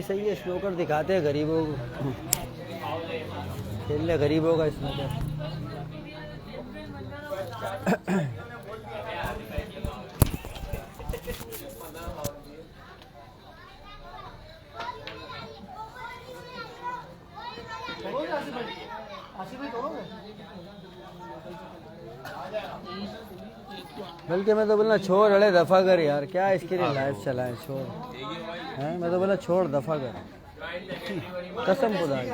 सही है, स्नोकर दिखाते हैं गरीबों को, खेलने गरीबों का स्नोकर। बल्कि मैं तो बोला छोड़, अरे दफा कर यार, क्या इसके लिए लाइव चलाए, छोड़ हैं। मैं तो बोला छोड़, दफा कर, कसम खुदा की।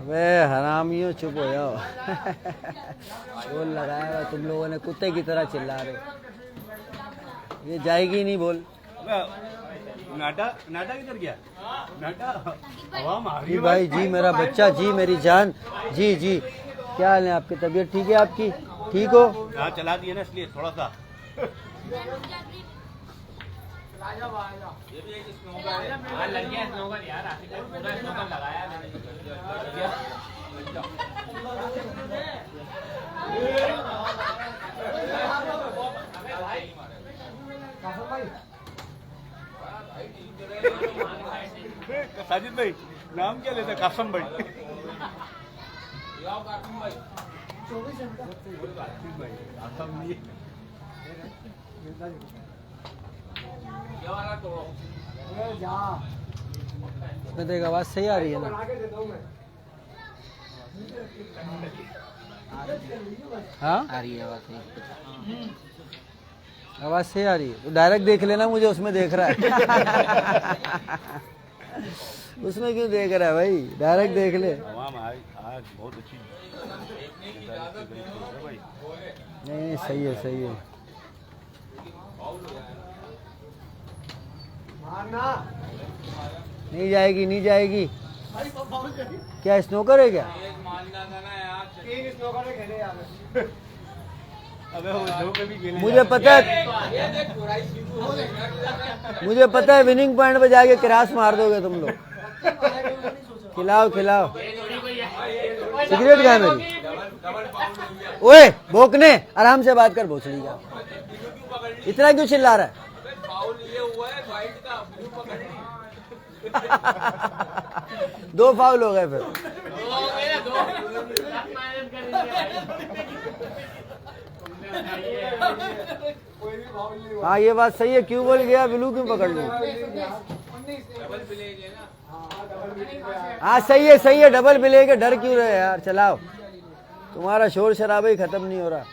अबे हरामियों चुप हो जाओ। शोर लगाया हुआ तुम लोगों ने, कुत्ते की तरह चिल्ला रहे। ये जाएगी नहीं बोल। नाटा नाटा किधर गया? नाटा हवा मार रही जी भाई जी, मेरा बच्चा जी, मेरी जान जी जी। क्या हाल है आपकी? तबीयत ठीक है आपकी? ठीक हो? हाँ चला दिया ना, इसलिए थोड़ा सा। ये भी एक स्नोकर है, लग गया स्नोकर यार, पूरा स्नोकर लगाया मैंने। साजिद भाई नाम क्या लेते? कासम भाई। इसमें देख आवाज सही आ रही है ना? हाँ आ रही है आवाज सही। आवाज सही आ रही है तो डायरेक्ट देख लेना मुझे, उसमें देख रहा है। उसमें क्यों देख रहा है भाई, डायरेक्ट देख ले। आज बहुत अच्छी नहीं सही है, सही है। नहीं जाएगी, नहीं जाएगी। क्या स्नोकर है क्या? मुझे पता है, मुझे पता है विनिंग पॉइंट पे जाके क्रॉस मार दोगे तुम लोग। खिलाओ खिलाओ। सिगरेट कहाँ है मेरी? ओए भोकने, आराम से बात कर भोसड़ी का। इतना क्यों चिल्ला रहा है? दो फाउल हो गए फिर। हाँ ये बात सही है, क्यों बोल गया ब्लू क्यों पकड़ ली? हाँ सही है, सही है, डबल प्ले के डर क्यों रहे यार, चलाओ। तुम्हारा शोर शराबा ही खत्म नहीं हो रहा।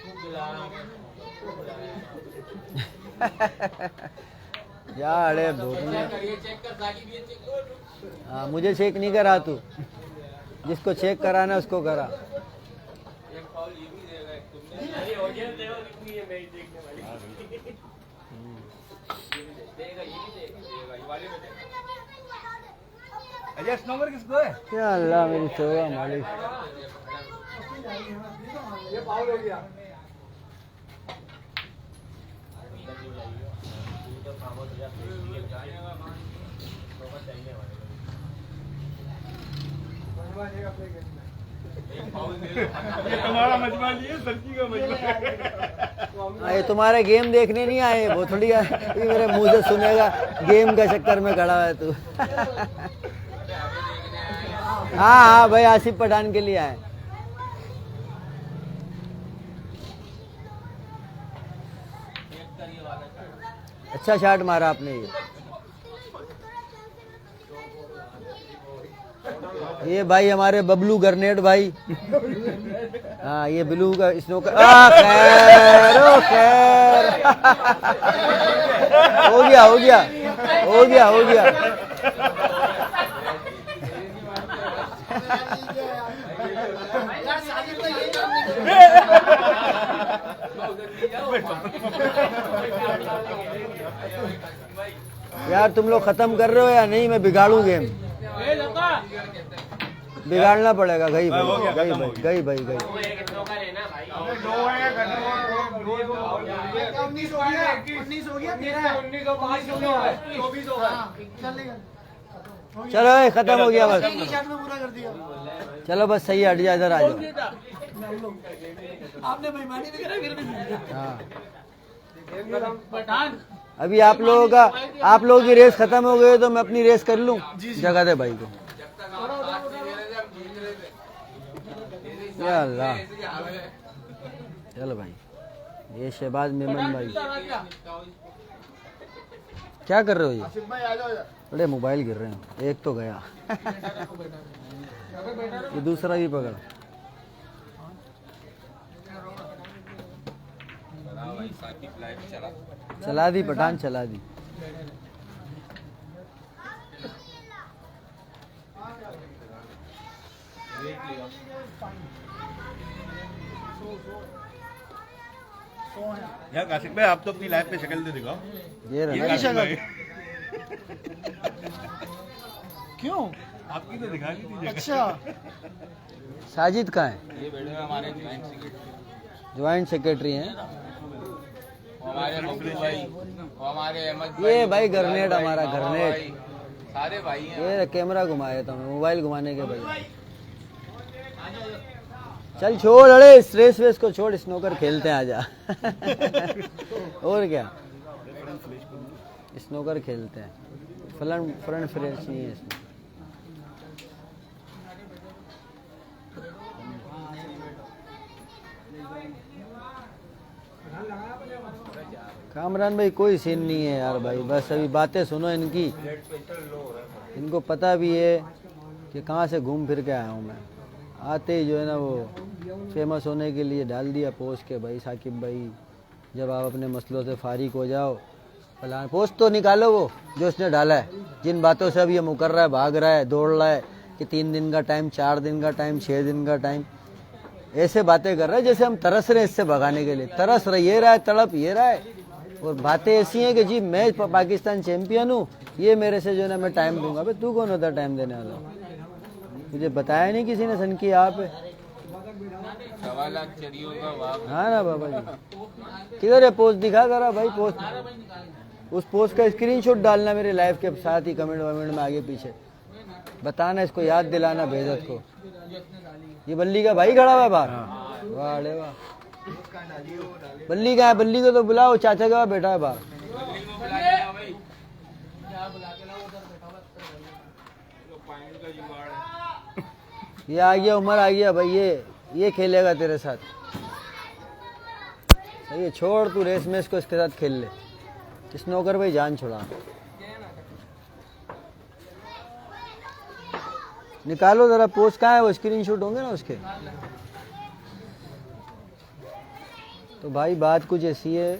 जा अरे भोकने। हाँ मुझे चेक नहीं करा तू, जिसको चेक कराना उसको करा। अजय स्नोकर किसको है? या अल्लाह मेरी तौबा मालिक। ये फाउल हो गया। तुम्हारा मजमा लिए सब्जी का मजमा। ये तुम्हारे गेम देखने नहीं आए, वो थोड़ी मेरे मुंह से सुनेगा गेम का चक्कर में खड़ा है तू। हाँ हाँ भाई, आसिफ पठान के लिए आए। अच्छा शॉट मारा आपने ये भाई हमारे बबलू गरनेट भाई। हाँ ये ब्लू का स्नोकर। खैर ओ खैर। हो गया हो गया हो गया हो गया। यार तुम लोग खत्म कर रहे हो या नहीं? मैं बिगाड़ू गेम। बिगाड़ना पड़ेगा। गई भाई, हो गया, गई खत्म हो भाई, गया। गई भाई, गई। चलो ये खत्म हो गया बस। चलो बस सही है, हट जा, इधर आ जाओ। आपने बेईमानी नहीं करा फिर भी। हाँ पठान अभी आप लोगों की रेस खत्म हो गई तो मैं अपनी रेस कर लूं। जगह दे भाई को। या अल्लाह। चलो भाई, ये शहबाज मेमन भाई क्या कर रहे हो? ये बड़े मोबाइल गिर रहे हैं। एक तो गया ये दूसरा भी पकड़। चला दी पठान, चला दी। यार काशिफ भाई, आप तो अपनी लाइफ में शक्ल दे दिखाओ। ये ये रहा काशिफ भाई, क्यों? आपकी तो दिखा दी थी। अच्छा साजिद कहाँ है? ये वीडियो में हमारे ज्वाइंट सेक्रेटरी हैं। हमारे मकबूल भाई, हमारे अहमद ये भाई गरनेट, हमारा गरनेट। सारे भाई हैं। ये कैमरा घुमाया था मैं, मोबाइल घुमाने के बजाय। चल छोड़, अरे इस रेस वेस को छोड़, स्नोकर खेलते हैं आजा। और क्या, स्नोकर खेलते हैं। फ्रंट फ्रेश नहीं है इसमें। कामरान भाई कोई सीन नहीं है यार भाई, बस अभी बातें सुनो इनकी। इनको पता भी है कि कहाँ से घूम फिर के आया हूँ मैं। आते ही जो है ना वो फेमस होने के लिए डाल दिया पोस्ट के भाई साकिब भाई जब आप अपने मसलों से फारिग हो जाओ फलाना। पोस्ट तो निकालो वो जो उसने डाला है, जिन बातों से अब ये मुकर रहा है, भाग रहा है, दौड़ रहा है कि 3 दिन का टाइम, 4 दिन का टाइम, 6 दिन का टाइम। ऐसे बातें कर रहा है जैसे हम तरस रहे हैं इससे भगाने के लिए। तरस रहा ये रहा है, तड़प ये रहा है। और बातें ऐसी हैं कि जी मैं पाकिस्तान चैंपियन हूँ, ये मेरे से जो है ना मैं टाइम दूंगा। अबे तू कौन होता टाइम देने वाला? मुझे बताया नहीं किसी ने सन की आप है। 1.25 लाख चरियों का वाप। हाँ ना बाबा जी, किधर है पोस्ट? दिखा करा भाई पोस्ट। उस पोस्ट का स्क्रीनशॉट डालना मेरे लाइव के साथ ही, कमेंट वमेंट में आगे पीछे बताना, इसको याद दिलाना बेइज्जत को। ये बल्ली का भाई खड़ा हुआ है बाहर। वाह अरे वाह, बल्ली का है? बल्ली को तो बुलाओ, चाचा का बैठा है बाहर। ये आ गया, उमर आ गया भाई, ये खेलेगा तेरे साथ। सही है, छोड़ तू रेस में इसको, इसके साथ खेल ले। स्नोकर भाई जान छोड़ा। निकालो जरा पोस्ट, कहाँ है वो? स्क्रीनशॉट होंगे ना उसके। तो भाई बात कुछ ऐसी है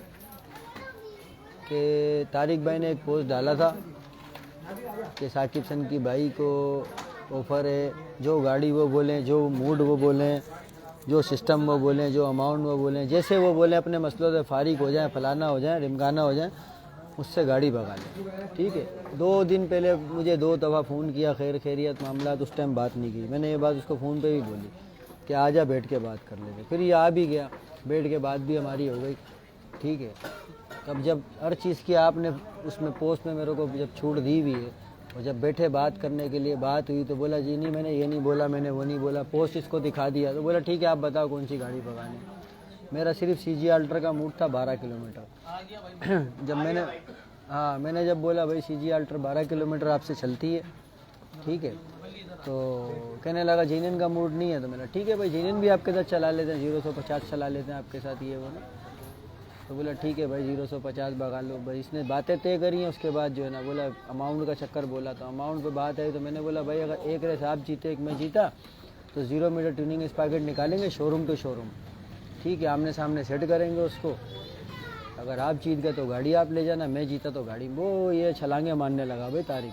कि तारिक भाई ने एक पोस्ट डाला था कि साकिब सन की भाई को ऑफर है, जो गाड़ी वो बोलें, जो मूड वो बोलें, जो सिस्टम वो बोलें, जो अमाउंट वो बोलें, जैसे वो बोलें, अपने मसलों से फारिग हो जाए, फलाना हो जाए, ढिमकाना हो जाए, उससे गाड़ी भगा लें। ठीक है। 2 दिन पहले मुझे 2 दफ़ा फ़ोन किया, खैर खैरियत मामला, उस टाइम बात नहीं की। मैंने ये बात उसको फ़ोन पे भी बोली कि आजा बैठ के बात कर लेते। फिर ये आ भी गया, बैठ के बात भी हमारी हो गई। ठीक है। तब जब हर चीज़ की आपने उसमें पोस्ट में मेरे को जब छूट दी हुई है और जब बैठे बात करने के लिए बात हुई तो बोला जी नहीं मैंने ये नहीं बोला, मैंने वो नहीं बोला, पोस्ट इसको दिखा दिया। तो बोला ठीक है आप बताओ कौन सी गाड़ी भगानी। मेरा सिर्फ CG अल्ट्रा का मूड था 12 किलोमीटर। जब मैंने जब बोला भाई CG अल्ट्रा 12 किलोमीटर आपसे चलती है, ठीक है, तो कहने लगा जीनन का मूड नहीं है। तो मैंने ठीक है भाई जीनन भी आपके साथ चला लेते हैं, 0-150 चला लेते हैं आपके साथ, ये वो ना। तो बोला ठीक है भाई 0-150 भगा लो भाई। इसने बातें तय करी हैं। उसके बाद जो है ना बोला अमाउंट का चक्कर बोला, तो अमाउंट पे बात आई तो मैंने बोला भाई अगर एक रेस आप जीते एक मैं जीता तो 0 मीटर ट्यूनिंग स्पॉकेट निकालेंगे शोरूम टू शोरूम। ठीक है, आमने सामने सेट करेंगे उसको। अगर आप जीत गए तो गाड़ी आप ले जाना, मैं जीता तो गाड़ी। वो ये छलांगे मारने लगा भाई तारिक,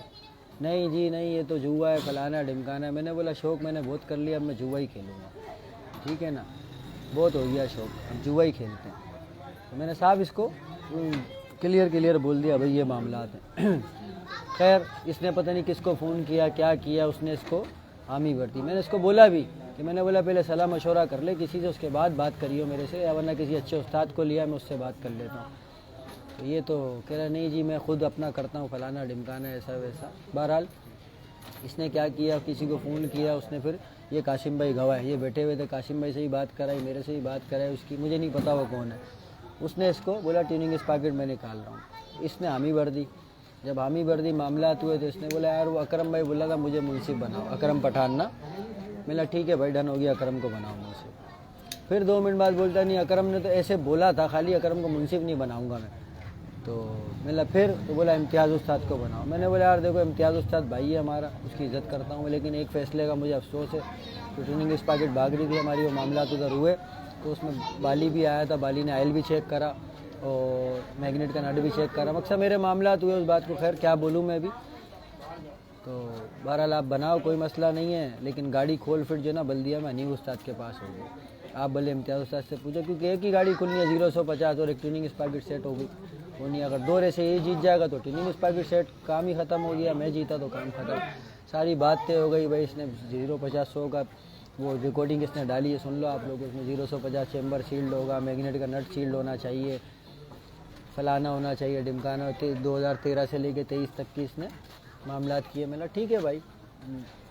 नहीं जी नहीं ये तो जुआ है, फलाना ढिमकाना है। मैंने बोला शौक मैंने बहुत कर लिया, अब मैं जुआ ही खेलूँगा। ठीक है ना, बहुत हो गया शौक, अब जुआ ही खेलते हैं। तो मैंने साहब इसको क्लियर बोल दिया भाई ये मामला है। खैर इसने पता नहीं किसको फ़ोन किया, क्या किया, उसने इसको हामी भरती। मैंने इसको बोला भी कि मैंने बोला पहले सलाह मशवरा कर ले किसी से, उसके बाद बात करियो मेरे से, या वरना किसी अच्छे उस्ताद को लिया मैं उससे बात कर लेता हूँ। तो ये तो कह रहा नहीं जी मैं खुद अपना करता हूँ, फलाना ढिमकाना ऐसा वैसा। बहरहाल इसने क्या किया, किसी को फ़ोन किया, उसने फिर ये काशिम भाई गवाह है, ये बैठे हुए थे, काशिम भाई से ही बात कराई, मेरे से ही बात कराई, उसकी मुझे नहीं पता वो कौन है। उसने इसको बोला ट्यूनिंग इस पैकेट मैं निकाल रहा हूँ, इसने हामी भर दी। जब हामी भर दी मामलात हुए तो इसने बोला यार वो अकरम भाई बोला था मुझे मुंसिफ बनाओ, अकरम पठान ना। मैंने ठीक है भाई डन हो गया, अकरम को बनाओ मुंसिफ। फिर 2 मिनट बाद बोलता नहीं अकरम ने तो ऐसे बोला था, खाली अकरम को मुंसिफ नहीं बनाऊंगा मैं। तो मैंने फिर तो बोला इम्तियाज़ उस्ताद को बनाओ। मैंने बोला यार देखो इम्तियाज़ उस्ताद भाई है हमारा, उसकी इज़्ज़त करता हूँ, लेकिन एक फ़ैसले का मुझे अफसोस है। तो ट्यूनिंग इस पैकेट भाग रही थी हमारी, वो मामलात उधर हुए तो उसमें बाली भी आया था, बाली ने आयल भी चेक करा और मैग्नेट का नट भी चेक करा। मकसद मेरे मामलात हुए उस बात को, खैर क्या बोलूँ मैं भी। तो बहरहाल आप बनाओ कोई मसला नहीं है, लेकिन गाड़ी खोल फिट जो ना बल्दिया में हनीफ उस्ताद के पास होगी। आप भले इम्तियाज़ उस्ताद से पूछो, क्योंकि एक ही गाड़ी खुलनी है 0-150 और एक ट्यूनिंग इस पैकेट सेट होगी वो नहीं। अगर 2 रेसे ये जीत जाएगा तो ट्यूनिंग इस पैकेट सेट, काम ही ख़त्म हो गया। मैं जीता तो काम ख़त्म, सारी बात तय हो गई भाई। इसने 0-50-100 का वो रिकॉर्डिंग इसने डाली है, सुन लो आप लोग। उसमें 0-150 चैम्बर सील्ड होगा, मैग्नेट का नट सील्ड होना चाहिए, फलाना होना चाहिए, डिमकाना। 2013 से लेके 23 तक की इसने मामलात किए। मैंने ठीक है भाई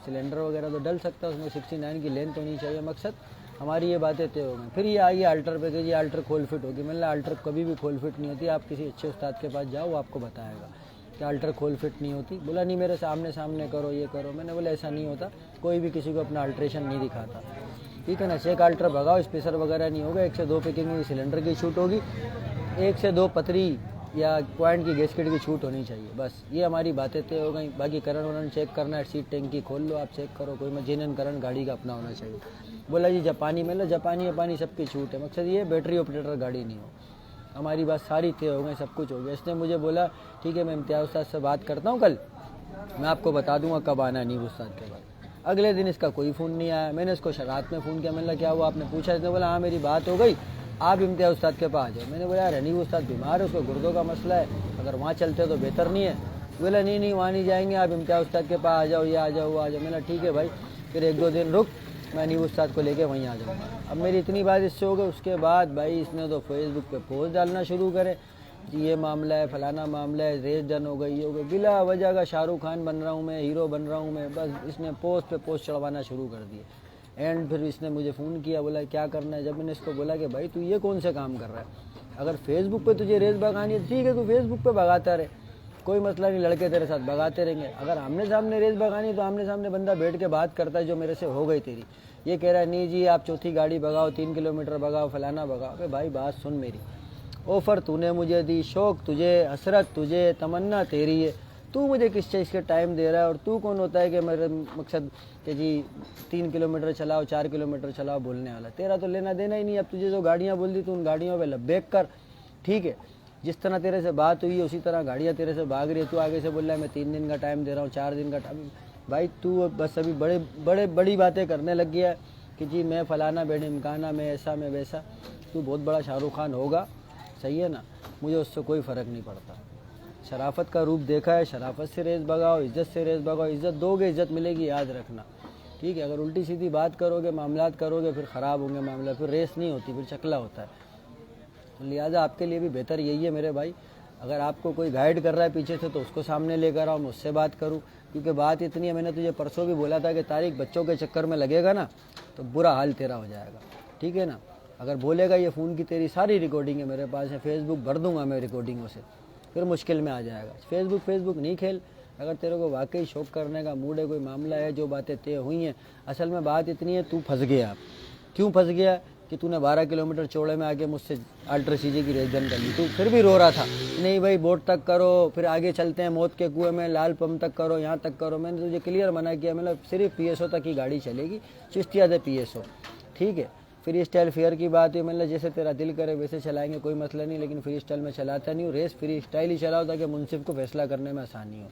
सिलेंडर वगैरह तो डल सकता है उसमें, 69 की लेंथ होनी चाहिए। मकसद हमारी ये बातें तय हो गई। फिर ये आई अल्टर पे कि ये अल्टर खोल फिट होगी। मैंने अल्टर कभी भी खोल फिट नहीं होती, आप किसी अच्छे उस्ताद के पास जाओ वो आपको बताएगा कि अल्टर खोल फिट नहीं होती। बोला नहीं मेरे सामने सामने करो ये करो। मैंने बोला ऐसा नहीं होता, कोई भी किसी को अपना अल्ट्रेशन नहीं दिखाता, ठीक है ना। चेक अल्टर भगाओ, स्पेसर वगैरह नहीं होगा। 1 से 2 पैकिंग में सिलेंडर की छूट होगी, 1 से 2 पतरी या पॉइंट की गैसकेट की छूट होनी चाहिए, बस ये हमारी बातें तय हो गई। बाकी करंट वरंट चेक करना है, सीट टैंक की खोल लो आप चेक करो, कोई जेन्युइन करंट गाड़ी का अपना होना चाहिए। बोला जी जापानी, मतलब जापानी अपानी सबकी छूट है। मकसद ये बैटरी ऑपरेटर गाड़ी नहीं हो। हमारी बात सारी तय हो गई, सब कुछ हो गया। इसने मुझे बोला ठीक है मैं इम्तियाज़ उस्ताद से बात करता हूँ कल, मैं आपको बता दूंगा कब आना है नीब उस्ताद के बाद। अगले दिन इसका कोई फ़ोन नहीं आया। मैंने इसको रात में फ़ोन किया, मैंने क्या हुआ आपने पूछा। इसने बोला हाँ मेरी बात हो गई, आप इम्तियाज़ उस्ताद के पास आ जाओ। मैंने बोला यार हनीफ उस्ताद बीमार है, उसको गुर्दों का मसला है, अगर वहाँ चलते तो बेहतर नहीं है। बोला नहीं वहाँ नहीं जाएंगे, आप इम्तियाज़ उस्ताद के पास आ जाओ, ये आ जाओ वो आ जाओ। मैंने ठीक है भाई, फिर 1-2 दिन रुक, मैं हनीफ उस्ताद को लेके वहीं आ जाऊँगा। अब मेरी इतनी बात इससे हो गई। उसके बाद भाई इसने तो फेसबुक पे पोस्ट डालना शुरू करे कि ये मामला है, फलाना मामला है, रेस डन हो गई, ये हो गई। बिला वजह का शाहरुख खान बन रहा हूँ मैं, हीरो बन रहा हूँ मैं, बस इसने पोस्ट पे पोस्ट चढ़वाना शुरू कर दिए। एंड फिर इसने मुझे फ़ोन किया, बोला क्या करना है। जब मैंने इसको बोला कि भाई तू ये कौन से काम कर रहा है, अगर फेसबुक पे तुझे रेस भगानी है ठीक है तू फेसबुक पे भगाता रहे, कोई मसला नहीं, लड़के तेरे साथ भगाते रहेंगे। अगर आमने सामने रेस भगानी है तो आमने सामने बंदा बैठ के बात करता है, जो मेरे से हो गई तेरी। ये कह रहा है नहीं जी आप चौथी गाड़ी भगाओ, 3 किलोमीटर भगाओ, फलाना भगाओ। अरे भाई बात सुन मेरी, ऑफ़र तूने मुझे दी, शौक़ तुझे, हसरत तुझे, तमन्ना तेरी है, तू मुझे किस चीज़ के टाइम दे रहा है। और तू कौन होता है कि मेरे मकसद कि जी 3 किलोमीटर चलाओ 4 किलोमीटर चलाओ बोलने वाला। तेरा तो लेना देना ही नहीं। अब तुझे जो गाड़ियाँ बोल दी तू उन गाड़ियों पे लब्बैक कर, ठीक है। जिस तरह तेरे से बात हुई है उसी तरह गाड़ियाँ तेरे से भाग रही है। तू आगे से बोल रहा है मैं 3 दिन का टाइम दे रहा हूँ, 4 दिन का टाइम। भाई तू बस अभी बड़ी बातें करने लग गया है कि जी मैं फ़लाना बेडिमकाना, मैं ऐसा मैं वैसा। तू बहुत बड़ा शाहरुख खान होगा, सही है ना, मुझे उससे कोई फ़र्क नहीं पड़ता। शराफत का रूप देखा है, शराफत से रेस भगाओ, इज़्ज़त से रेस भगाओ। इज़्ज़त दोगे इज़्ज़त मिलेगी, याद रखना, ठीक है। अगर उल्टी सीधी बात करोगे, मामलात करोगे, फिर ख़राब होंगे मामला, फिर रेस नहीं होती, फिर चकला होता है। तो लिहाजा आपके लिए भी बेहतर यही है मेरे भाई, अगर आपको कोई गाइड कर रहा है पीछे से तो उसको सामने लेकर आओ, मुझसे बात करूँ। क्योंकि बात इतनी है, मैंने तुझे परसों भी बोला था कि तारिक बच्चों के चक्कर में लगेगा ना तो बुरा हाल तेरा हो जाएगा, ठीक है ना। अगर बोलेगा ये फ़ोन की तेरी सारी रिकॉर्डिंग है मेरे पास है, फेसबुक भर दूंगा मैं रिकॉर्डिंगों से, फिर मुश्किल में आ जाएगा। फेसबुक नहीं खेल। अगर तेरे को वाकई शौक करने का मूड है, कोई मामला है, जो बातें तय हुई हैं, असल में बात इतनी है तू फंस गया। क्यों फंस गया कि तूने 12 किलोमीटर चौड़े में आके मुझसे अल्ट्रा सीजे की रेस डन कर ली। तू फिर भी रो रहा था, नहीं भाई बोट तक करो, फिर आगे चलते हैं मौत के कुएं में, लाल पंप तक करो, यहाँ तक करो। मैंने तुझे क्लियर मना किया, मतलब सिर्फ PSO तक ही गाड़ी चलेगी, चिश्तिया से PSO, ठीक है। फ्री स्टाइल फेयर की बात हुई, मतलब जैसे तेरा दिल करे वैसे चलाएंगे, कोई मसला नहीं, लेकिन फ्री स्टाइल में चलाता नहीं हूँ। रेस फ्री स्टाइल ही चलाओ ताकि मुंसिफ को फैसला करने में आसानी हो।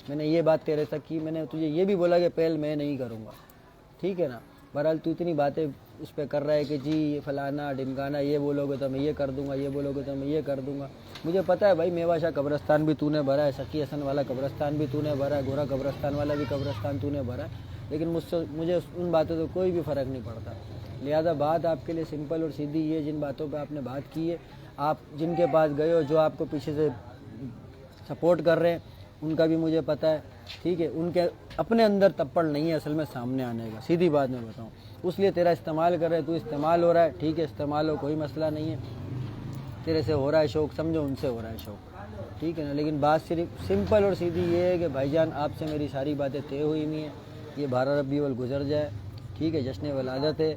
मैंने ये बात तेरे तक की। मैंने तुझे ये भी बोला कि पहल मैं नहीं करूँगा, ठीक है ना। बहरहाल तू इतनी बातें उस पर कर रहा है कि जी फलाना ढिमकाना, ये बोलोगे तो मैं ये कर दूंगा, ये बोलोगे तो मैं ये कर दूंगा। मुझे पता है भाई, मेवाशाह कब्रस्तान भी तूने भरा है, सकी हसन वाला कब्रस्तान भी तूने भरा है, गोरा कब्रस्तान वाला भी कब्रस्तान तूने भरा है। लेकिन मुझे उन बातों से कोई भी फ़र्क नहीं पड़ता। लिहाजा बात आपके लिए सिंपल और सीधी ये, जिन बातों पे आपने बात की है, आप जिनके पास गए हो, जो आपको पीछे से सपोर्ट कर रहे हैं, उनका भी मुझे पता है, ठीक है। उनके अपने अंदर तप्पड़ नहीं है असल में सामने आने का, सीधी बात मैं बताऊँ। उसलिए तेरा इस्तेमाल कर रहे, तू इस्तेमाल हो रहा है, ठीक है, इस्तेमाल हो, कोई मसला नहीं है। तेरे से हो रहा है शौक़, समझो उनसे हो रहा है शौक़, ठीक है ना। लेकिन बात सिर्फ सिंपल और सीधी ये है कि भाईजान आपसे मेरी सारी बातें तय हुई हुई हैं। ये 12 रबी अव्वल गुजर जाए, ठीक है, जश्न वलादत है,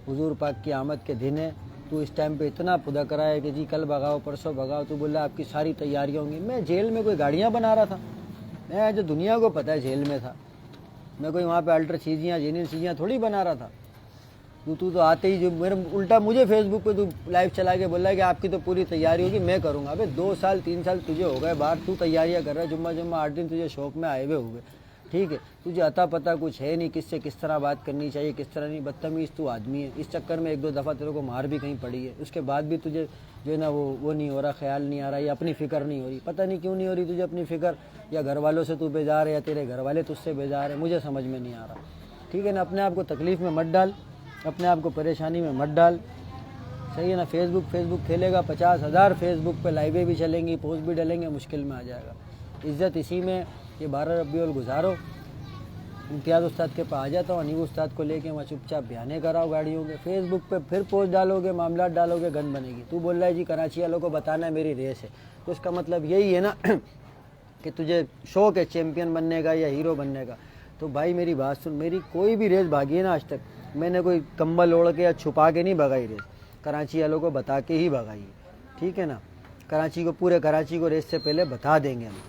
हुजूर पाक की आमद के दिन है। तू इस टाइम पे इतना पुदा करा है कि जी कल भगाओ परसों भगाओ, तू बोला आपकी सारी तैयारियाँ होंगी। मैं जेल में कोई गाड़ियाँ बना रहा था, मैं जो दुनिया को पता है जेल में था, मैं कोई वहाँ पे अल्टर चीज़ियाँ जेन्युइन चीज़ियाँ थोड़ी बना रहा था। तू तो आते ही जो मेरे उल्टा मुझे फेसबुक पे तू लाइव चला के बोल रहा है कि आपकी तो पूरी तैयारी होगी, मैं करूँगा। अबे 2 साल 3 साल तुझे हो गए बाहर, तू तैयारियाँ कर रहा है, जुम्मा 8 दिन तुझे शौक में आए हुए हुए, ठीक है। तुझे अता पता कुछ है नहीं, किससे किस तरह बात करनी चाहिए, किस तरह नहीं। बदतमीज़ तू आदमी है। इस चक्कर में 1-2 दफ़ा तेरे को मार भी कहीं पड़ी है, उसके बाद भी तुझे जो है ना वो नहीं हो रहा, ख्याल नहीं आ रहा, या अपनी फ़िक्र नहीं हो रही। पता नहीं क्यों नहीं हो रही तुझे अपनी फ़िक्र, या घर वालों से तू बेजार है, या तेरे घर वाले तुझसे बेजार है, मुझे समझ में नहीं आ रहा, ठीक है ना। अपने आप को तकलीफ़ में मत डाल, अपने आप को परेशानी में मत डाल, सही है ना। फेसबुक खेलेगा, 50,000 फेसबुक पे लाइवें भी चलेंगी, पोस्ट भी डलेंगे, मुश्किल में आ जाएगा। इज़्ज़त इसी में। ये 12 रबी अव्वल गुजारो, इम्तियाज़ उस्ताद के पास आ जाता हूँ, अनीब उस्ताद को लेके वहाँ चुपचाप बयाने कराओ गाड़ियों के। फेसबुक पे फिर पोस्ट डालोगे, मामला डालोगे, गंद बनेगी। तू बोल रहा है जी कराची वालों को बताना है मेरी रेस है, तो इसका मतलब यही है ना कि तुझे शौक़ है चैम्पियन बनने का या हीरो बनने का। तो भाई मेरी बात सुन, मेरी कोई भी रेस भागी है ना आज तक, मैंने कोई कंबल ओढ़ के या छुपा के नहीं भगाई रेस, कराची वालों को बता के ही भगाई है, ठीक है ना। पूरे कराची को रेस से पहले बता देंगे हम।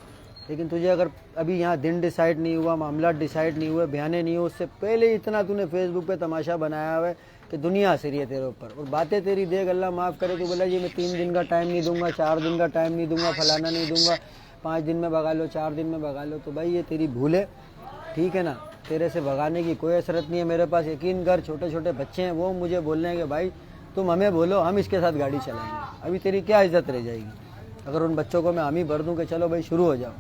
लेकिन तुझे अगर अभी यहाँ दिन डिसाइड नहीं हुआ, मामला डिसाइड नहीं हुआ, बयाने नहीं हुए, उससे पहले इतना तूने फेसबुक पे तमाशा बनाया हुआ है कि दुनिया हंस रही है तेरे ऊपर। और बातें तेरी देख, अल्लाह माफ़ करे, तू बोला जी मैं 3 दिन का टाइम नहीं दूंगा, 4 दिन का टाइम नहीं दूंगा, फलाना नहीं दूंगा, 5 दिन में भगा लो, 4 दिन में भगा लो। तो भाई ये तेरी भूल है, ठीक है ना। तेरे से भगाने की कोई असरत नहीं है। मेरे पास यकीन कर, छोटे छोटे बच्चे हैं, वो मुझे बोल रहे हैं कि भाई तुम हमें बोलो, हम इसके साथ गाड़ी चलाएंगे। अभी तेरी क्या इज्जत रह जाएगी अगर उन बच्चों को मैं हम ही भर दूँ कि चलो भाई शुरू हो जाओ।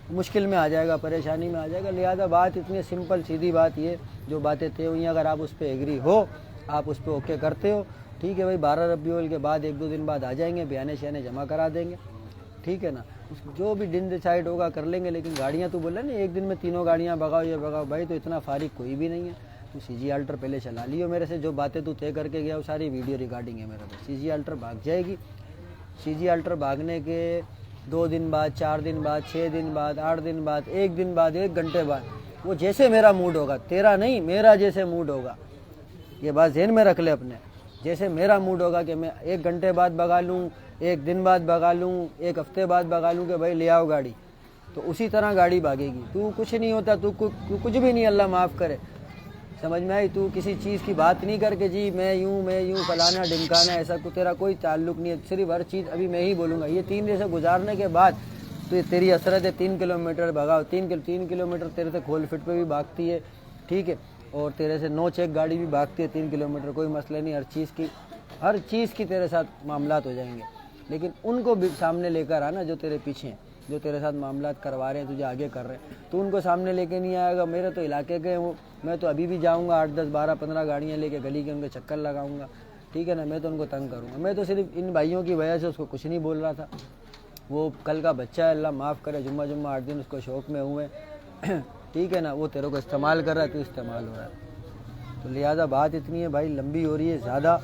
मुश्किल में आ जाएगा, परेशानी में आ जाएगा। लिहाजा बात इतनी सिंपल सीधी बात ये, जो बातें तय हुई हैं, अगर आप उस पर एग्री हो, आप उस पर ओके करते हो, ठीक है भाई। 12 रबी अव्वल के बाद 1-2 दिन बाद आ जाएंगे, बयाने शयाने जमा करा देंगे, ठीक है ना। जो भी दिन डिसाइड होगा कर लेंगे। लेकिन गाड़ियाँ तू बोला ना 1 दिन में 3 गाड़ियाँ भगाओ, ये भगाओ, भाई तो इतना फारिग कोई भी नहीं है। तू CG अल्ट्रा पहले चला लियो मेरे से, जो बातें तू तय करके गया वो सारी वीडियो रिकॉर्डिंग है मेरे पास। CG अल्ट्रा भाग जाएगी। CG अल्ट्रा भागने के 2 दिन बाद, 4 दिन बाद, 6 दिन बाद, 8 दिन बाद, 1 दिन बाद, 1 घंटे बाद, वो जैसे मेरा मूड होगा, तेरा नहीं मेरा जैसे मूड होगा, ये बात ज़हन में रख ले अपने। जैसे मेरा मूड होगा कि मैं 1 घंटे बाद भगा लूँ, 1 दिन बाद भगा लूँ, 1 हफ्ते बाद भगा लूँ कि भाई ले आओ गाड़ी, तो उसी तरह गाड़ी भागेगी। तू कुछ नहीं होता, तू कुछ भी नहीं, अल्लाह माफ़ करे, समझ में आई। तू किसी चीज़ की बात नहीं करके जी मैं यूँ फलाना ढिमकाना, ऐसा तेरा कोई ताल्लुक़ नहीं है। सिर्फ हर चीज़ अभी मैं ही बोलूँगा। ये 3 रेसें गुजारने के बाद तो तेरी असरत है 3 किलोमीटर भगाओ। 3 किलोमीटर तेरे से खोल फिट पे भी भागती है, ठीक है, और तेरे से 9 चेक गाड़ी भी भागती है 3 किलोमीटर, कोई मसला नहीं। हर चीज़ की तेरे साथ मामलात हो जाएंगे। लेकिन उनको भी सामने लेकर आना जो तेरे पीछे हैं, जो तेरे साथ मामलात करवा रहे हैं, तुझे आगे कर रहे हैं, तो उनको सामने लेके नहीं आएगा। मेरे तो इलाके के वो, मैं तो अभी भी जाऊंगा 8, 10, 12, 15 गाड़ियाँ लेके गली के उनके चक्कर लगाऊंगा, ठीक है ना। मैं तो उनको तंग करूंगा। मैं तो सिर्फ इन भाइयों की वजह से उसको कुछ नहीं बोल रहा था। वो कल का बच्चा है, अल्लाह माफ़ करे, जुम्मा 8 दिन उसको शौक़ में हुए ठीक है ना। वो तेरे को इस्तेमाल कर रहा है, तो इस्तेमाल हो रहा है। तो लिहाजा बात इतनी है भाई, लंबी हो रही है ज़्यादा।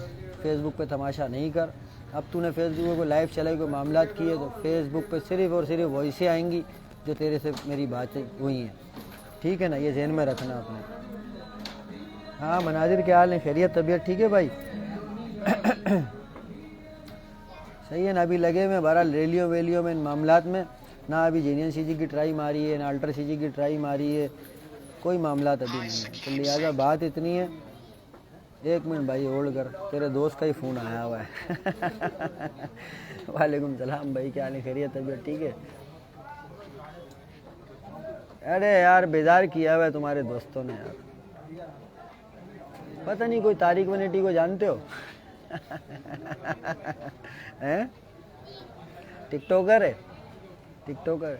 फेसबुक पे तमाशा नहीं कर। अब तूने फेसबुक को लाइव चलाई, कोई मामलात किए, तो फेसबुक पे सिर्फ और सिर्फ वॉइसें आएंगी जो तेरे से मेरी बातें हुई हैं, ठीक है ना। ये ज़हन में रखना अपने। हाँ मनाजिर, क्या हाल है? खैरियत, तबीयत ठीक है भाई? सही है ना। अभी लगे हुए बहरहाल रैलियों वैलियों में, इन मामलात में ना। अभी जेन्युइन CG की ट्राई मारी है, ना अल्ट्रा CG की ट्राई मारी है, कोई मामलात अभी नहीं है। तो लिहाजा बात इतनी है। 1 मिनट भाई होल्ड कर, तेरे दोस्त का ही फ़ोन आया हुआ है वालेकुम सलाम भाई, क्या हाल है? खैरियत, तबीयत ठीक है? अरे यार बेजार किया हुआ है तुम्हारे दोस्तों ने यार, पता नहीं कोई तारिक वनेटी को जानते हो हैं? टिकटॉकर है, टिकटॉकर।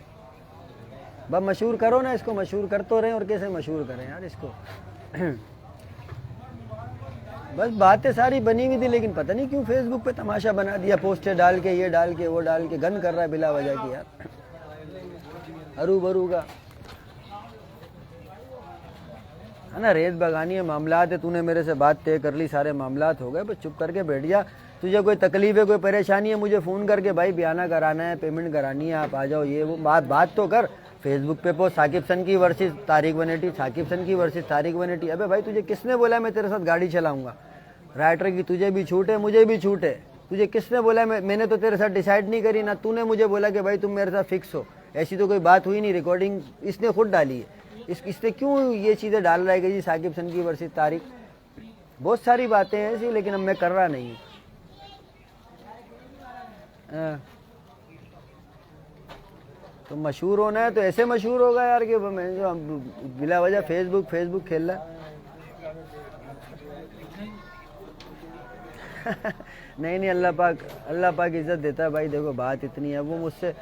बस मशहूर करो ना इसको, मशहूर कर तो रहे और कैसे मशहूर करें यार इसको। बस बातें सारी बनी हुई थी, लेकिन पता नहीं क्यों फेसबुक पे तमाशा बना दिया, पोस्टर डाल के, ये डाल के, वो डाल के, गन कर रहा है बिला वजह की यार, हरू भरू का है ना। रेत बगानी है, मामलात है, तूने मेरे से बात तय कर ली, सारे मामलात हो गए, बस चुप करके बैठ जा। तुझे कोई तकलीफ है, कोई परेशानी है, मुझे फ़ोन करके भाई बयाना कराना है, पेमेंट करानी है, आप आ जाओ, ये वो बात तो कर। फेसबुक पे पोस्ट साकिब सन की वर्सेस तारिक 180, साकिब सन की वर्सेस तारिक 180। अबे भाई तुझे किसने बोला मैं तेरे साथ गाड़ी चलाऊंगा? राइटर की तुझे भी छूट है, मुझे भी छूट है। तुझे किसने बोला? मैंने तो तेरे साथ डिसाइड नहीं करी ना, तूने मुझे बोला कि भाई तुम मेरे साथ फिक्स हो। ऐसी तो कोई बात हुई नहीं, रिकॉर्डिंग इसने खुद डाली है। इसने क्यों ये चीज़ें डाल रहा है कि जी साकिब सन की वर्सेस तारिक? बहुत सारी बातें हैं ऐसी, लेकिन अब मैं कर रहा नहीं हूँ। तो मशहूर होना है तो ऐसे मशहूर होगा यार कि मैं जो बिला वजह फेसबुक खेल रहा। नहीं अल्लाह पाक इज्जत देता है भाई। देखो बात इतनी है, वो मुझसे,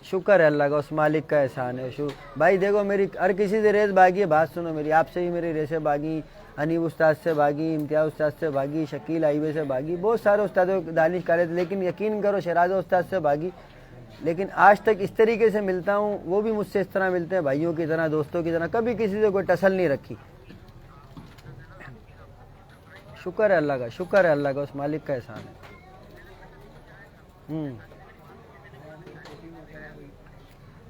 शुक्र है अल्लाह का, उस मालिक का एहसान है। भाई देखो मेरी हर किसी से रेस भागी है, बात सुनो मेरी, आपसे ही मेरी रेसें भागी, अनीब उस्ताद से भागी, इम्तियाज़ उस्ताद से भागी, शकील हाईवे से भागी, बहुत सारे उस्तादों दानिश काले थे, लेकिन यकीन करो शराजा उस्ताद से भागी। लेकिन आज तक इस तरीके से मिलता हूँ, वो भी मुझसे इस तरह मिलते हैं, भाइयों की तरह, दोस्तों की तरह, कभी किसी से कोई टसल नहीं रखी। शुक्र है अल्लाह का, उस मालिक का एहसान है।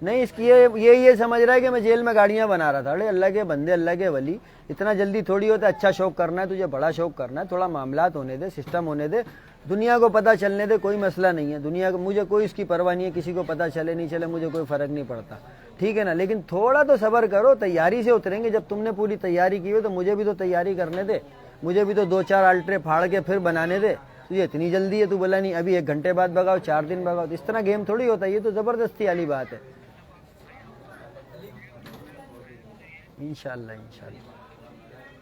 नहीं इसकी ये समझ रहा है कि मैं जेल में गाड़ियां बना रहा था। अरे अल्लाह के बंदे, अल्लाह के वली, इतना जल्दी थोड़ी होता है। अच्छा शौक करना है तुझे, बड़ा शौक करना है, थोड़ा मामलात होने दे, सिस्टम होने दे, दुनिया को पता चलने दे, कोई मसला नहीं है। दुनिया को, मुझे कोई इसकी परवाह नहीं है, किसी को पता चले नहीं चले, मुझे कोई फ़र्क नहीं पड़ता, ठीक है ना। लेकिन थोड़ा तो सब्र करो, तैयारी से उतरेंगे। जब तुमने पूरी तैयारी की हो तो मुझे भी तो तैयारी करने दे, मुझे भी तो 2-4 अल्ट्रे फाड़ के फिर बनाने दे। तुझे इतनी जल्दी है, तू बोला नहीं अभी 1 घंटे बाद भगाओ, 4 दिन भगाओ, तो इस तरह गेम थोड़ी होता है, ये तो ज़बरदस्ती वाली बात है। इंशाल्लाह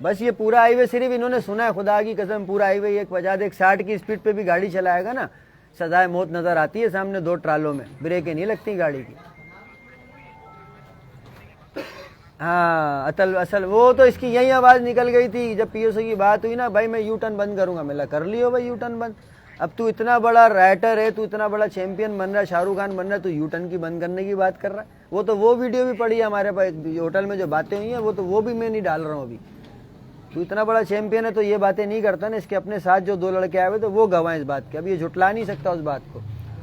बस ये पूरा हाईवे सिर्फ इन्होंने सुना है, खुदा की कसम, पूरा हाईवे एक बजा दे, 60 की स्पीड पे भी गाड़ी चलाएगा ना, सजाए मौत नजर आती है सामने 2 ट्रालों में, ब्रेकें नहीं लगती गाड़ी की। हाँ असल वो तो इसकी यही आवाज़ निकल गई थी जब पीओसी की बात हुई ना, भाई मैं यू टर्न बंद करूंगा। मैं कर लियो भाई यू टर्न बंद। अब तू इतना बड़ा राइटर है, तू इतना बड़ा चैंपियन बन रहा है, शाहरुख खान बन रहा है, तू यू टर्न की बंद करने की बात कर रहा है। वो तो वो वीडियो भी पड़ी है हमारे पास होटल में, जो बातें हुई हैं वो भी मैं नहीं डाल रहा हूँ अभी। तू इतना बड़ा चैंपियन है तो ये बातें नहीं करता ना। इसके अपने साथ जो 2 लड़के आए हुए तो वो गवाह इस बात के, अब ये झुटला नहीं सकता उस बात को।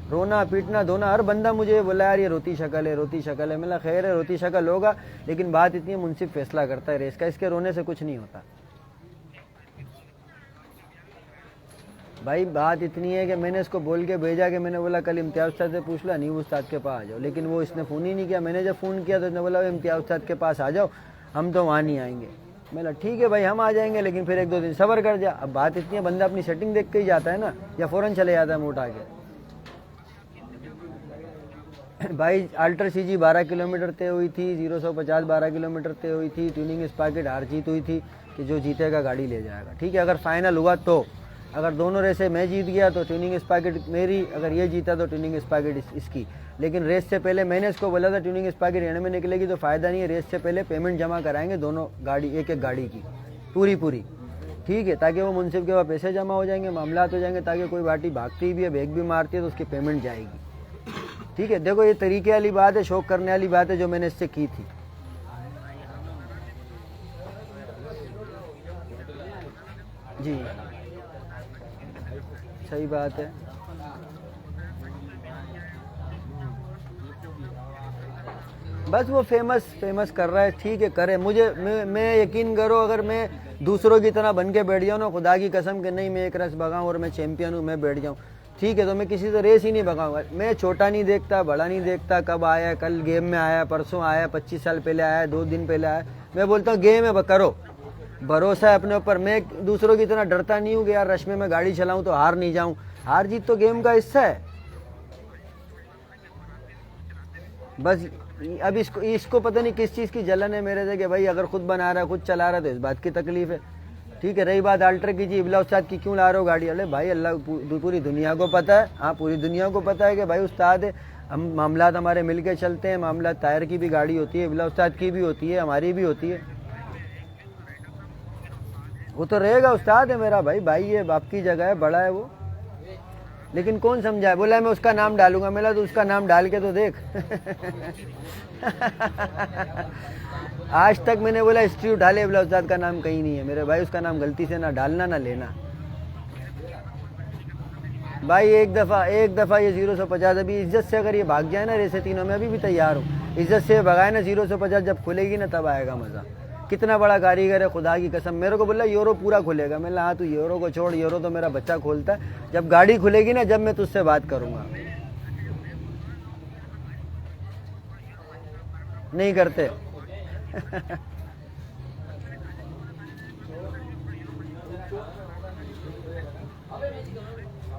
रोना पीटना धोना, हर बंदा मुझे बोला यार ये रोती शक्ल है। मतलब खैर है, रोती शक्ल होगा, लेकिन बात इतनी है, मुंसिफ फैसला करता है रेस का, इसके रोने से कुछ नहीं होता भाई। बात इतनी है कि मैंने इसको बोल के भेजा कि मैंने बोला कल इम्तियाज़ उस्ताद से पूछ ला, नहीं उस्ताद के पास आ जाओ, लेकिन वो इसने फ़ोन ही नहीं किया। मैंने जब फ़ोन किया तो इसने बोला इम्तियाज़ उस्ताद के पास आ जाओ, हम तो वहाँ नहीं आएंगे। मैंने ठीक है भाई हम आ जाएंगे, लेकिन फिर 1-2 दिन सब्र कर जा। अब बात इतनी है, बंदा अपनी सेटिंग देख के ही जाता है ना, या फ़ौरन चले जाता है मुँह उठा के। भाई अल्ट्रा सीजी 12 किलोमीटर तय हुई थी, 0-150 12 किलोमीटर तय हुई थी। ट्यूनिंग स्पाकेट हार जीत हुई थी कि जो जीतेगा गाड़ी ले जाएगा, ठीक है। अगर फाइनल हुआ तो, अगर दोनों रेसें मैं जीत गया तो ट्यूनिंग स्पाकेट मेरी, अगर ये जीता तो ट्यूनिंग स्पाकेट इसकी। लेकिन रेस से पहले मैंने इसको बोला था ट्यूनिंग स्पाकेट एंड में निकलेगी तो फ़ायदा नहीं है, रेस से पहले पेमेंट जमा कराएंगे दोनों गाड़ी, एक गाड़ी की पूरी, ठीक है, ताकि वो मुंसिफ के पास पैसे जमा हो जाएंगे, मामलात हो जाएंगे, ताकि कोई पार्टी भागती भी है, बैग भी मारती है तो उसकी पेमेंट जाएगी, ठीक है। देखो ये तरीके वाली बात है, शौक करने वाली बात है जो मैंने इससे की थी। जी सही बात है। बस वो फेमस कर रहा है, ठीक है करे। मुझे मैं यकीन करो, अगर मैं दूसरों की तरह बन के बैठ जाऊँ ना, खुदा की कसम कि नहीं मैं एक रस भगाऊँ और मैं चैंपियन हूँ, मैं बैठ जाऊँ, ठीक है, तो मैं किसी से रेस ही नहीं भगाऊंगा। मैं छोटा नहीं देखता, बड़ा नहीं देखता, कब आया, कल गेम में आया, परसों आया, 25 साल पहले आया, 2 दिन पहले आया। मैं बोलता हूँ गेम है, करो, भरोसा है अपने ऊपर। मैं दूसरों की तरह डरता नहीं हूँ कि यार रश में मैं गाड़ी चलाऊँ तो हार नहीं जाऊँ। हार जीत तो गेम का हिस्सा है। बस अब इसको पता नहीं किस चीज़ की जलन है मेरे से कि भाई अगर खुद बना रहा है, खुद चला रहा है तो इस बात की तकलीफ है, ठीक है। रही बात अल्ट्रा की, जी इबला उस्ताद की क्यों ला रहे हो गाड़ी? अरे भाई अल्लाह पूरी दुनिया को पता है, हाँ पूरी दुनिया को पता है कि भाई उस्ताद है, हम मामलात हमारे मिलके चलते हैं। मामलात तायर की भी गाड़ी होती है, बिला उस्ताद की भी होती है, हमारी भी होती है। वो तो रहेगा, उस्ताद है मेरा भाई, भाई है, बाप की जगह है, बड़ा है वो। लेकिन कौन समझाए? बोला मैं उसका नाम डालूंगा। मेरा तो उसका नाम डाल के तो देख। आज तक मैंने बोला हिस्ट्री उठा ले, बोला उस्ताद का नाम कहीं नहीं है। मेरे भाई उसका नाम गलती से ना डालना ना लेना भाई। एक दफ़ा ये 0-50 अभी इज्जत से अगर ये भाग जाए ना रेसे तीनों में, अभी भी तैयार हूँ। इज्जत से भगाए ना 0-50, जब खुलेगी ना तब आएगा मज़ा। कितना बड़ा कारीगर है, खुदा की कसम। मेरे को बोला यूरो पूरा खुलेगा। मैंने हाँ तू यूरो को छोड़, यूरो तो मेरा बच्चा खोलता है। जब गाड़ी खुलेगी ना, जब मैं तुझसे बात करूँगा। नहीं करते।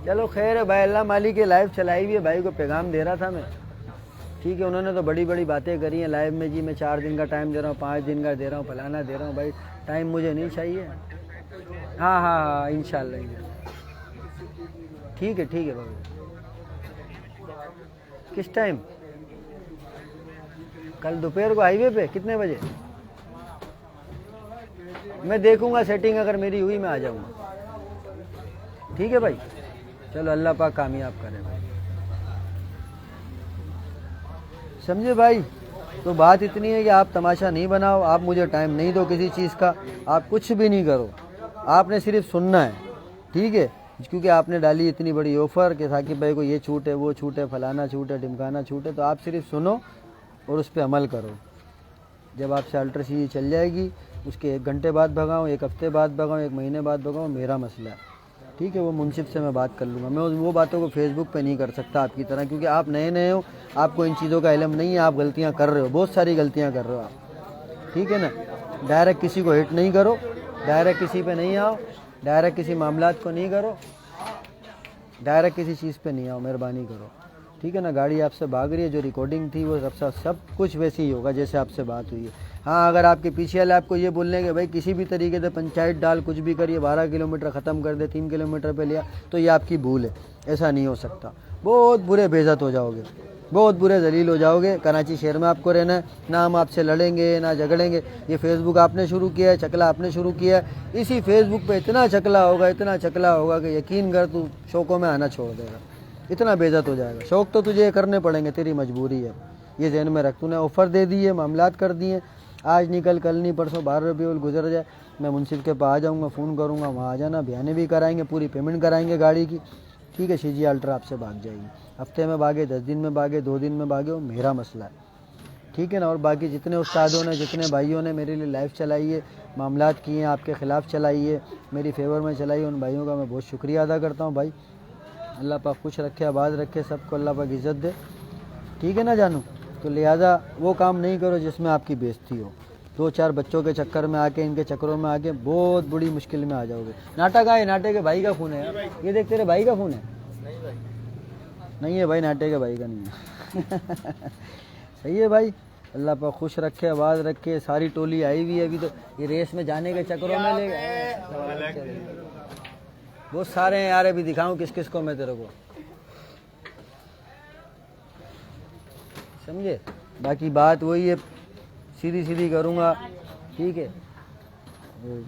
चलो खैर है भाई, अल्लाह मालिक के लाइव चलाई हुई है। भाई को पैगाम दे रहा था मैं, ठीक है। उन्होंने तो बड़ी बड़ी बातें करी हैं लाइव में जी, मैं 4 दिन का टाइम दे रहा हूँ, 5 दिन का दे रहा हूँ, फलाना दे रहा हूँ। भाई टाइम मुझे नहीं चाहिए। हाँ हाँ हाँ इंशाल्लाह। ठीक है भाई। किस टाइम? कल दोपहर को हाईवे पे कितने बजे? मैं देखूंगा सेटिंग, अगर मेरी हुई मैं आ जाऊंगा। ठीक है भाई, चलो अल्लाह पाक कामयाब करे भाई, समझे भाई। तो बात इतनी है कि आप तमाशा नहीं बनाओ, आप मुझे टाइम नहीं दो किसी चीज़ का, आप कुछ भी नहीं करो, आपने सिर्फ सुनना है, ठीक है। क्योंकि आपने डाली इतनी बड़ी ऑफ़र कि साकिब भाई को ये छूट है, वो छूट है, फलाना छूट है, ढिमकाना छूट है, तो आप सिर्फ सुनो और उस पर अमल करो। जब आपसे अल्ट्रा सी चल जाएगी, उसके 1 घंटे बाद भगाऊँ, 1 हफ्ते बाद भगाऊँ, 1 महीने बाद भगाऊँ, मेरा मसला है, ठीक है। वो मुंसिफ से मैं बात कर लूँगा। मैं वो बातों को फेसबुक पे नहीं कर सकता आपकी तरह, क्योंकि आप नए हो, आपको इन चीज़ों का इल्म नहीं है, आप गलतियाँ कर रहे हो, बहुत सारी गलतियाँ कर रहे हो आप, ठीक है ना। डायरेक्ट किसी को हिट नहीं करो, डायरेक्ट किसी पे नहीं आओ, डायरेक्ट किसी मामलात को नहीं करो, डायरेक्ट किसी चीज़ पे नहीं आओ, मेहरबानी करो, ठीक है ना। गाड़ी आपसे भाग रही है, जो रिकॉर्डिंग थी वो सब कुछ वैसे ही होगा जैसे आपसे बात हुई है। हाँ, अगर आपके पीछे वाले आपको ये बोलने के भाई किसी भी तरीके से पंचायत डाल, कुछ भी करिए, 12 किलोमीटर ख़त्म कर दे, 3 किलोमीटर पे लिया, तो ये आपकी भूल है, ऐसा नहीं हो सकता। बहुत बुरे बेइज्जत हो जाओगे, बहुत बुरे जलील हो जाओगे। कराची शहर में आपको रहना है, ना हम आपसे लड़ेंगे ना झगड़ेंगे। ये फेसबुक आपने शुरू किया है, चकला आपने शुरू किया है, इसी फेसबुक पे इतना चकला होगा कि यकीन कर तू शौकों में आना छोड़ देगा, इतना बेइज्जत हो जाएगा। शौक तो तुझे करने पड़ेंगे, तेरी मजबूरी है, ये जहन में रख। तूने ऑफ़र दे दी है, मामलात कर दिए, आज निकल, कल नहीं परसों 12 रबीउल गुजर जाए, मैं मुंसिफ के पास आ जाऊँगा, फ़ोन करूँगा, वहाँ आ जाना, बयाने भी कराएंगे, पूरी पेमेंट कराएंगे गाड़ी की, ठीक है। सीजी अल्ट्रा आपसे भाग जाएगी। हफ्ते में भागे, 10 दिन में भागे, 2 दिन में भागे, वो मेरा मसला है, ठीक है ना। और बाकी जितने उस्तादों ने, जितने भाइयों ने मेरे लिए लाइफ चलाई है, मामलात किए हैं, आपके ख़िलाफ़ चलाई है, मेरी फेवर में चलाई है, उन भाइयों का मैं बहुत शुक्रिया अदा करता हूँ भाई। अल्लाह पाक खुश रखे, आबाद रखे, सबको अल्लाह पाक इज़्ज़त दे, ठीक है ना जानू। तो लिहाजा वो काम नहीं करो जिसमें आपकी बेइज्जती हो। 2-4 बच्चों के चक्कर में आके, इनके चक्करों में आके बहुत बड़ी मुश्किल में आ जाओगे। नाटा का है, नाटे के भाई का फ़ोन है यार, ये देख तेरे भाई का फ़ोन है। नहीं है भाई, नाटे के भाई का नहीं है। सही है भाई, अल्लाह पाक खुश रखे, आबाद रखे। सारी टोली आई हुई है अभी, तो ये रेस में जाने के चक्करों में ले बहुत सारे हैं यार। अभी दिखाऊं किस किस को मैं तेरे को, समझे। बाकी बात वही है, सीधी सीधी करूँगा, ठीक है।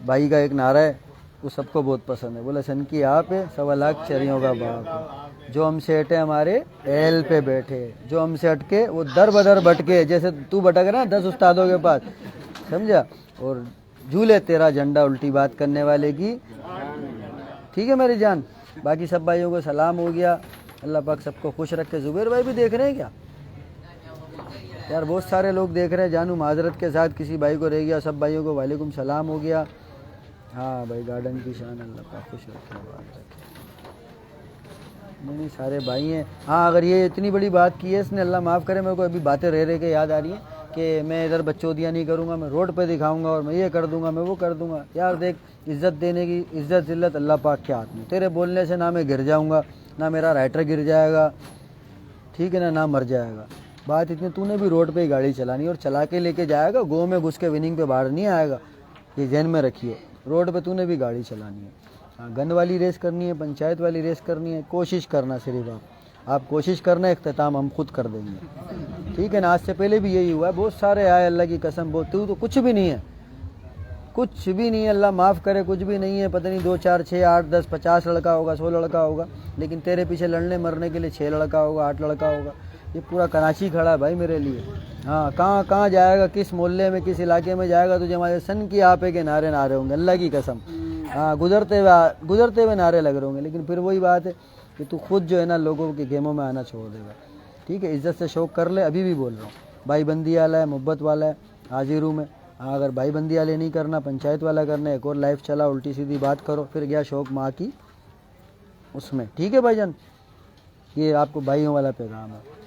भाई का एक नारा है, वो सबको बहुत पसंद है, बोला सन की आप है, 1.25 लाख चरियों का बाप है, जो हमसे हटे हमारे एल पे बैठे, जो हमसे हटके वो दर बदर भटके, जैसे तू भटक रहा 10 उस्तादों के पास, समझा। और झूले तेरा झंडा उल्टी बात करने वाले की, ठीक है मेरी जान। बाकी सब भाइयों को सलाम हो गया, अल्लाह पाक सबको खुश रखे। जुबैर भाई भी देख रहे हैं क्या यार? बहुत सारे लोग देख रहे हैं जानू, माजरत के साथ किसी भाई को रह गया। सब भाइयों को वालेकुम सलाम हो गया। हाँ भाई, गार्डन की शान, अल्लाह पाक खुश रखे, बात रखे। नहीं सारे भाई हैं। हाँ, अगर ये इतनी बड़ी बात की है इसने, अल्लाह माफ़ करे, मेरे को अभी बातें रह के याद आ रही हैं कि मैं इधर बच्चोदियाँ नहीं करूँगा, मैं रोड पे दिखाऊंगा और मैं ये कर दूंगा, मैं वो कर दूंगा। यार देख, इज़्ज़त देने की इज़्ज़त ज़िल्लत अल्लाह पाक के हाथ में। तेरे बोलने से ना मैं गिर जाऊँगा, ना मेरा राइटर गिर जाएगा, ठीक है ना मर जाएगा। बात इतनी, तूने भी रोड पे ही गाड़ी चलानी और चला के लेके जाएगा, गो में घुस के विनिंग पे बाहर नहीं आएगा, ये जहन में रखिए। रोड पे तूने भी गाड़ी चलानी है। हाँ, गन वाली रेस करनी है, पंचायत वाली रेस करनी है, कोशिश करना सिर्फ आप कोशिश करना, इख्तिताम हम खुद कर देंगे, ठीक है ना। आज से पहले भी यही हुआ है, बहुत सारे आए, अल्लाह की कसम, बहुत तू तो कुछ भी नहीं है, कुछ भी नहीं है, अल्लाह माफ़ करे, कुछ भी नहीं है। पता नहीं 2 4 6 8 10 50 लड़का होगा, 100 लड़का होगा, लेकिन तेरे पीछे लड़ने मरने के लिए 6 लड़का होगा, 8 लड़का होगा। ये पूरा कराची खड़ा है भाई मेरे लिए। हाँ, कहाँ कहाँ जाएगा, किस मोहल्ले में, किस इलाके में जाएगा, तुझे हमारे सन की आपे के नारे नारे होंगे, अल्लाह की कसम। हाँ, गुजरते हुए नारे लग रहे होंगे, लेकिन फिर वही बात है कि तू खुद जो है ना लोगों के गेमों में आना छोड़ देगा, ठीक है। इज़्ज़त से शौक़ कर ले, अभी भी बोल रहा हूँ, भाई बंदी वाला है, मोहब्बत वाला है, हाजिर हूँ मैं। हाँ, अगर भाई बंदी वाले नहीं करना, पंचायत वाला करना, एक और लाइफ चला, उल्टी सीधी बात करो, फिर गया शौक़ माँ की उसमें, ठीक है भाईजान। ये आपको भाइयों वाला पैगाम है।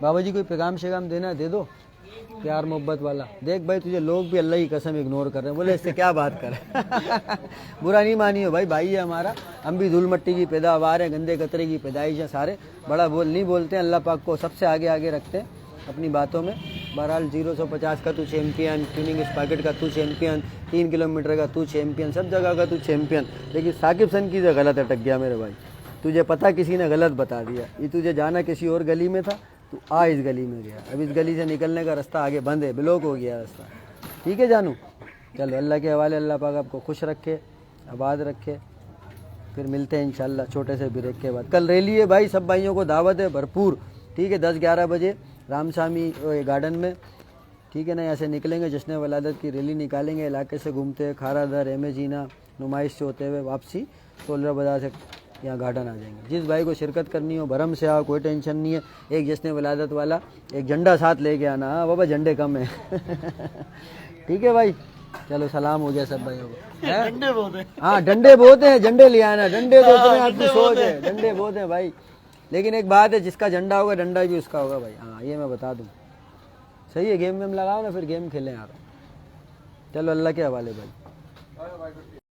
बाबा जी कोई पैगाम शेगाम देना है दे दो, प्यार मोहब्बत वाला। देख भाई तुझे लोग भी अल्लाह की कसम इग्नोर कर रहे हैं, बोले इससे क्या बात करें। बुरा नहीं मानियो भाई, भाई है हमारा, हम भी धूल मट्टी की पैदावार है, गंदे कतरे की पैदाइश है सारे, बड़ा नहीं बोलते हैं, अल्लाह पाक को सबसे आगे आगे रखते हैं अपनी बातों में। बहरहाल 0-150 का तू चैम्पियन, ट्यूनिंग स्पाकेट का तू चैम्पियन, 3 किलोमीटर का तू चैम्पियन, सब जगह का तू चैम्पियन। लेकिन साकिब सन की जो गलत अटक गया मेरे भाई, तुझे पता किसी ने गलत बता दिया, ये तुझे जाना किसी और गली में था, तू आ इस गली में गया, अब इस गली से निकलने का रास्ता आगे बंद है, ब्लॉक हो गया रास्ता, ठीक है जानू। चलो अल्लाह के हवाले, अल्लाह पाक आपको खुश रखे, आबाद रखे, फिर मिलते हैं इंशाल्लाह छोटे से ब्रेक के बाद। कल रैली है भाई, सब भाइयों को दावत है भरपूर, ठीक है। 10-11 बजे रामसामी गार्डन में, ठीक है ना। यहाँ से निकलेंगे, जश्न वलादत की रैली निकालेंगे, इलाके से घूमते हुए खारादर, एम जीना नुमाइश से होते हुए वापसी 16 बाज़ार से यहाँ गार्डन आ जाएंगे। जिस भाई को शिरकत करनी हो भरम से आओ, कोई टेंशन नहीं है। एक जश्न वलादत वाला एक झंडा साथ लेके आना। हाँ बाबा झंडे कम है। ठीक है भाई, चलो सलाम हो गया सब भाइयों को। डंडे बहुत है। हाँ डंडे बहुत हैं, झंडे ले आना, डंडे तो इतने आपकी सोच है, डंडे बहुत हैं भाई। लेकिन एक बात है, जिसका झंडा होगा डंडा भी उसका होगा भाई। हाँ ये मैं बता दूँ, सही है। गेम में लगाओ ना, फिर गेम खेलें यार। चलो अल्लाह के हवाले भाई।